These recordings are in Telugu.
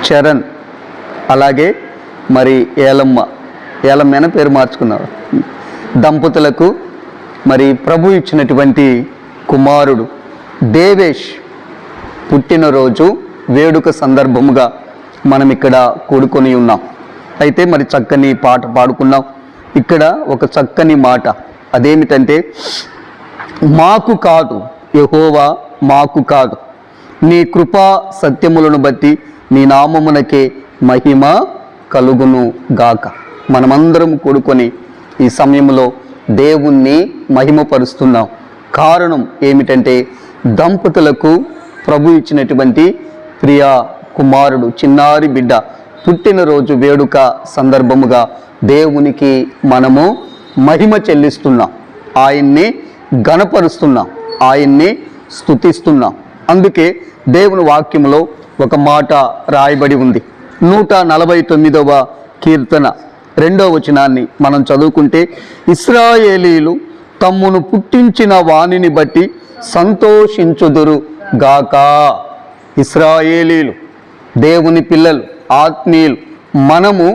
చరణ్, అలాగే మరి ఏలమ్మ పేరు మార్చుకున్నారు. దంపతులకు మరి ప్రభు ఇచ్చినటువంటి కుమారుడు దేవేష్ పుట్టినరోజు వేడుక సందర్భముగా మనం ఇక్కడ కూడుకొని ఉన్నాం. అయితే మరి చక్కని పాట పాడుకున్నాం. ఇక్కడ ఒక చక్కని మాట, అదేమిటంటే, మాకు కాదు యెహోవా, మాకు కాదు, నీ కృపా సత్యములను బట్టి నీ నామమునకే మహిమ కలుగును గాక. మనమందరం కూడుకొని ఈ సమయంలో దేవుణ్ణి మహిమపరుస్తున్నాం. కారణం ఏమిటంటే, దంపతులకు ప్రభు ఇచ్చినటువంటి ప్రియ కుమారుడు, చిన్నారి బిడ్డ పుట్టినరోజు వేడుక సందర్భముగా దేవునికి మనము మహిమ చెల్లిస్తున్నాం, ఆయన్ని ఘనపరుస్తున్నాం, ఆయన్ని స్తుతిస్తున్నాం. అందుకే దేవుని వాక్యంలో ఒక మాట రాయబడి ఉంది. 149వ కీర్తన 2వ వచనాన్ని మనం చదువుకుంటే, ఇశ్రాయేలీలు తమ్మును పుట్టించిన వానిని బట్టి సంతోషించుదురు గాక. ఇశ్రాయేలీలు, దేవుని పిల్లలు, ఆత్మీయులు, మనము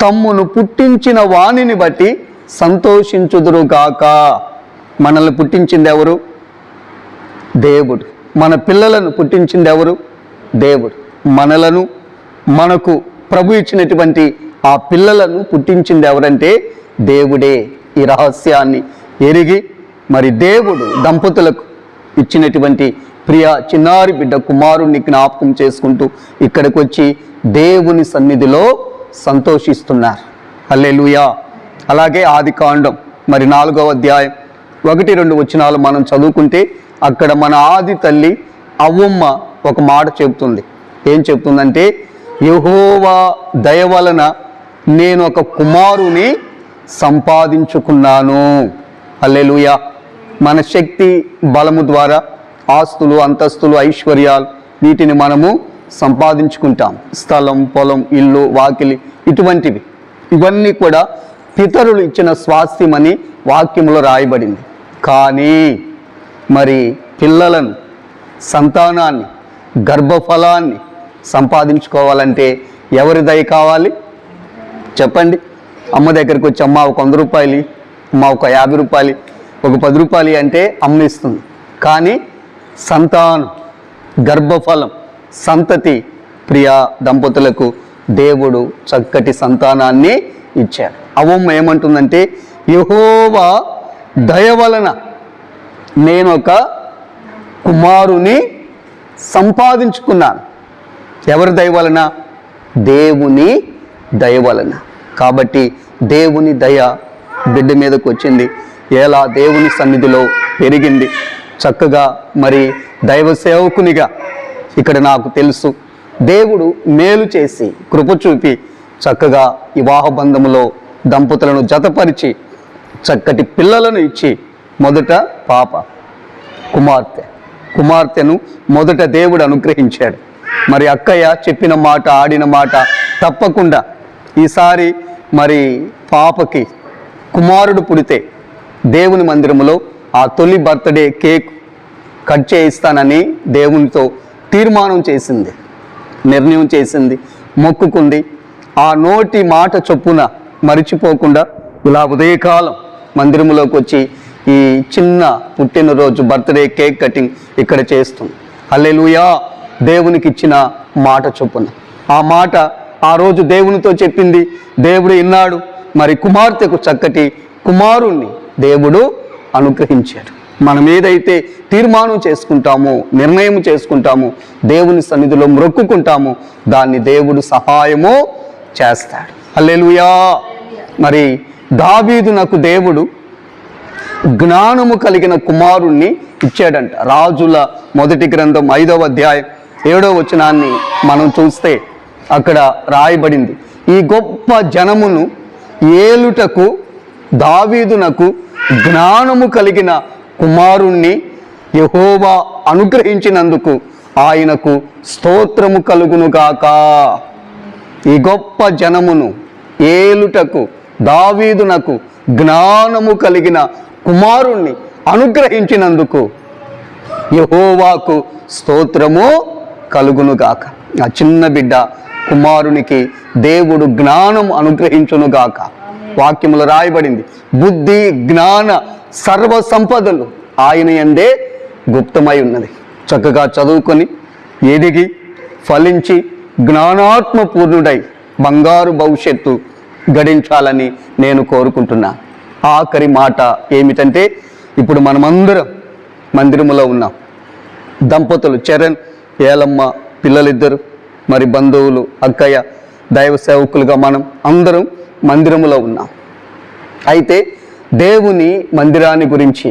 తమ్మును పుట్టించిన వానిని బట్టి సంతోషించుదురు గాక. మనల్ని పుట్టించింది ఎవరు? దేవుడు. మన పిల్లలను పుట్టించింది ఎవరు? దేవుడు. మనకు ప్రభు ఇచ్చినటువంటి ఆ పిల్లలను పుట్టించింది ఎవరంటే దేవుడే. ఈ రహస్యాన్ని ఎరిగి మరి దేవుడు దంపతులకు ఇచ్చినటువంటి ప్రియ చిన్నారి బిడ్డ కుమారుణ్ణి జ్ఞాపకం చేసుకుంటూ ఇక్కడికి వచ్చి దేవుని సన్నిధిలో సంతోషిస్తున్నారు. హల్లెలూయా. అలాగే ఆదికాండం మరి 4వ అధ్యాయం 1-2 వచనాలు మనం చదువుకుంటే, అక్కడ మన ఆది తల్లి అవ్వమ్మ ఒక మాట చెబుతుంది. ఏం చెప్తుందంటే, యెహోవా దయ వలన నేను ఒక కుమారుని సంపాదించుకున్నాను. హల్లెలూయా. మన శక్తి బలము ద్వారా ఆస్తులు, అంతస్తులు, ఐశ్వర్యాలు వీటిని మనము సంపాదించుకుంటాం. స్థలం, పొలం, ఇల్లు, వాకిలి, ఇటువంటివి, ఇవన్నీ కూడా పితరులు ఇచ్చిన స్వాస్థ్యమని వాక్యంలో రాయబడింది. కానీ మరి పిల్లలను, సంతానాన్ని, గర్భఫలాన్ని సంపాదించుకోవాలంటే ఎవరి దయ కావాలి చెప్పండి? అమ్మ దగ్గరికి వచ్చి, అమ్మ ఒక 100 రూపాయలు, అమ్మ ఒక 50 రూపాయలు, ఒక 10 రూపాయలు అంటే అమ్మ ఇస్తుంది. కానీ సంతానం, గర్భఫలం, సంతతి, ప్రియ దంపతులకు దేవుడు చక్కటి సంతానాన్ని ఇచ్చారు. అవ్వమ్మ ఏమంటుందంటే, యెహోవా దయ వలన నేను ఒక కుమారుని సంపాదించుకున్నాను. ఎవరి దయ వలన? దేవుని దయ వలన. కాబట్టి దేవుని దయ బిడ్డ మీదకు వచ్చింది. ఎలా దేవుని సన్నిధిలో పెరిగింది. చక్కగా మరి దైవ సేవకునిగా ఇక్కడ నాకు తెలుసు దేవుడు మేలు చేసి కృప చూపి చక్కగా వివాహ బంధములో దంపతులను జతపరిచి చక్కటి పిల్లలను ఇచ్చి, మొదట పాప, కుమార్తెను మొదట దేవుడు అనుగ్రహించాడు. మరి అక్కయ్య చెప్పిన మాట, ఆడిన మాట తప్పకుండా ఈసారి మరి పాపకి కుమారుడు పుడితే దేవుని మందిరములో ఆ తొలి బర్త్డే కేక్ కట్ చేయిస్తానని దేవునితో తీర్మానం చేసింది, నిర్ణయం చేసింది, మొక్కుకుంది. ఆ నోటి మాట చొప్పున మరిచిపోకుండా ఇలా ఉదయకాలం మందిరములోకి వచ్చి ఈ చిన్న పుట్టినరోజు బర్త్డే కేక్ కటింగ్ ఇక్కడ చేస్తుంది. హల్లెలూయా. దేవునికి ఇచ్చిన మాట చొప్పున ఆ మాట ఆ రోజు దేవునితో చెప్పింది, దేవుడు విన్నాడు. మరి కుమార్తెకు చక్కటి కుమారుణ్ణి దేవుడు అనుగ్రహించాడు. మనం ఏదైతే తీర్మానం చేసుకుంటామో, నిర్ణయం చేసుకుంటామో, దేవుని సన్నిధిలో మొక్కుకుంటామో దాన్ని దేవుడు సహాయము చేస్తాడు. హల్లెలూయా. మరి దావీదునకు దేవుడు జ్ఞానము కలిగిన కుమారుణ్ణి ఇచ్చాడంట. రాజుల మొదటి గ్రంథం 5వ అధ్యాయం 7వ వచనాన్ని మనం చూస్తే అక్కడ రాయబడింది, ఈ గొప్ప జనమును ఏలుటకు దావీదునకు జ్ఞానము కలిగిన కుమారుణ్ణి యెహోవా అనుగ్రహించినందుకు ఆయనకు స్తోత్రము కలుగునుగాక. ఈ గొప్ప జనమును ఏలుటకు దావీదునకు జ్ఞానము కలిగిన కుమారుణ్ణి అనుగ్రహించినందుకు యెహోవాకు స్తోత్రము కలుగునుగాక. ఆ చిన్న బిడ్డ కుమారునికి దేవుడు జ్ఞానం అనుగ్రహించునుగాక. వాక్యములు రాయబడింది, బుద్ధి జ్ఞాన సర్వ సంపదలు ఆయన యందే గుప్తమై ఉన్నది. చక్కగా చదువుకొని ఎదిగి ఫలించి జ్ఞానాత్మ పూర్ణుడై బంగారు భవిష్యత్తు గడించాలని నేను కోరుకుంటున్నా. ఆఖరి మాట ఏమిటంటే, ఇప్పుడు మనమందరం మందిరములో ఉన్నాం. దంపతులు చరణ్, ఏలమ్మ, పిల్లలిద్దరు, మరి బంధువులు, అక్కయ్య, దైవ సేవకులుగా మనం అందరం మందిరములో ఉన్నాం. అయితే దేవుని మందిరాన్ని గురించి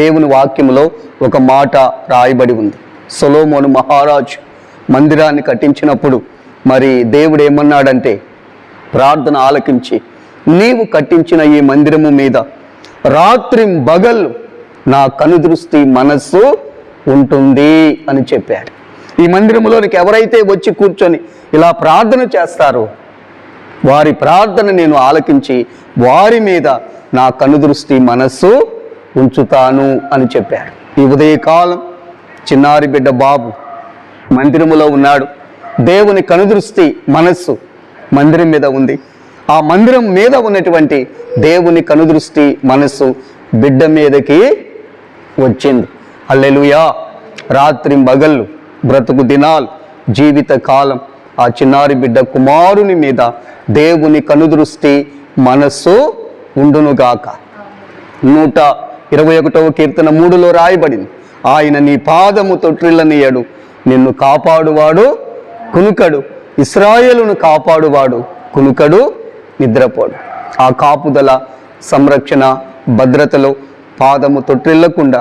దేవుని వాక్యములో ఒక మాట రాయబడి ఉంది. సొలొమోను మహారాజు మందిరాన్ని కట్టించినప్పుడు మరి దేవుడు ఏమన్నాడంటే, ప్రార్థన ఆలకించి నీవు కట్టించిన ఈ మందిరము మీద రాత్రి పగళ్ళు నా కనుదృష్టి మనస్సు ఉంటుంది అని చెప్పాడు. ఈ మందిరములోనికి ఎవరైతే వచ్చి కూర్చొని ఇలా ప్రార్థన చేస్తారో వారి ప్రార్థన నేను ఆలకించి వారి మీద నా కనుదృష్టి మనస్సు ఉంచుతాను అని చెప్పాడు. ఈ ఉదయకాలం చిన్నారి బిడ్డ బాబు మందిరములో ఉన్నాడు. దేవుని కనుదృష్టి మనస్సు మందిరం మీద ఉంది. ఆ మందిరం మీద ఉన్నటువంటి దేవుని కనుదృష్టి మనస్సు బిడ్డ మీదకి వచ్చింది. హల్లెలూయా. రాత్రి పగళ్ళు, బ్రతుకు దినాలు, జీవిత కాలం ఆ చిన్నారి బిడ్డ కుమారుని మీద దేవుని కనుదృష్టి మనస్సు ఉండునుగాక. 121వ కీర్తన 3లో రాయబడింది, ఆయన నీ పాదము తొట్రిల్లనీయడు, నిన్ను కాపాడువాడు కునుకడు, ఇశ్రాయేలును కాపాడువాడు కునుకడు, నిద్రపోడు. ఆ కాపుదల, సంరక్షణ, భద్రతలో పాదము తొట్టిల్లకుండా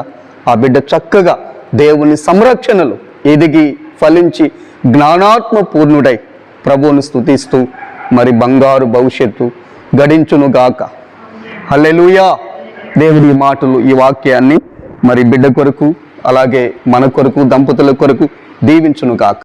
ఆ బిడ్డ చక్కగా దేవుని సంరక్షణలు ఎదిగి ఫలించి జ్ఞానాత్మ పూర్ణుడై ప్రభువును స్తుతిస్తూ మరి బంగారు భవిష్యత్తు గడించునుగాక. హల్లెలూయా. దేవుడి మాటలు, ఈ వాక్యాన్ని మరి బిడ్డ కొరకు అలాగే మన కొరకు, దంపతుల కొరకు దీవించునుగాక.